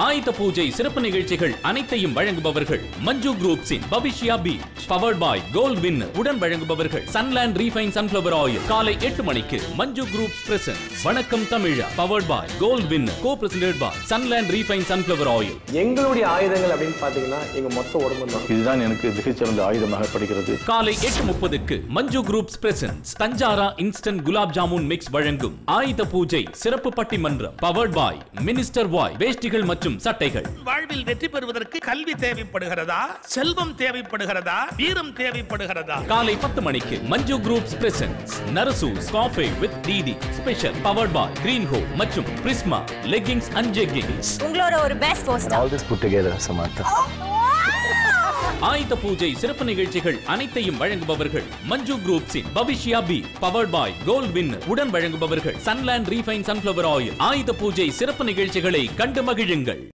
ஆயுத பூஜை சிறப்பு நிகழ்ச்சிகள் அனைத்தையும் வழங்குபவர்கள் மஞ்சு குரூப்ஸின் Bhavishya beach powered by gold Winner உடன் வழங்குபவர்கள் சன்லேண்ட் ரீஃபைன் சன்ஃபிளவர் ஆயில் காலை 8 மணிக்கு Manju groups present Vanakkam Tamizha powered by gold winner co presented by Sunland refine sunflower oil. எங்களுடைய ஆயுதங்கள் அப்படின்னு பாத்தீங்கன்னா எங்க மொத்த உடம்பு தான். இதுதான் எனக்கு மிகச்சிறந்த ஆயுதமாக படுகிறது. காலை 8:30க்கு மஞ்சு குரூப்ஸ் பிரசன்ட் தஞ்சாரா இன்ஸ்டன்ட் குலாப் ஜாமுன் மிக்ஸ் வழங்கும் ஆயுத பூஜை சிறப்பு பட்டிமன்றம் பவர்ட் பை மினிஸ்டர் வாய் வேஷ்டிகள் மற்றும் சட்டைகள். வாழ்வில் வெற்றி பெறுவதற்கு கல்வி தேவைப்படுகிறதா, செல்வம் தேவைப்படுகிறதா, வீரம் தேவைப்படுகிறதா? காலை 10 மணிக்கு Manju groups presents Narasus coffee with DD special powered by green ஹோ மற்றும் பிரிஸ்மா லெகிங்ஸ் அண்ட் ஜெகிங்ஸ். உங்களோட ஒரு best poster. All this put together, Samantha. ஆயுத பூஜை சிறப்பு நிகழ்ச்சிகள் அனைத்தையும் வழங்குபவர்கள் மஞ்சு குரூப்ஸின் Bhavishya B powered by gold Winner உடன் வழங்குபவர்கள் சன்லேண்ட் ரீஃபைன் சன்ஃபிளவர் ஆயில். ஆயுத பூஜை சிறப்பு நிகழ்ச்சிகளை கண்டு மகிழுங்கள்.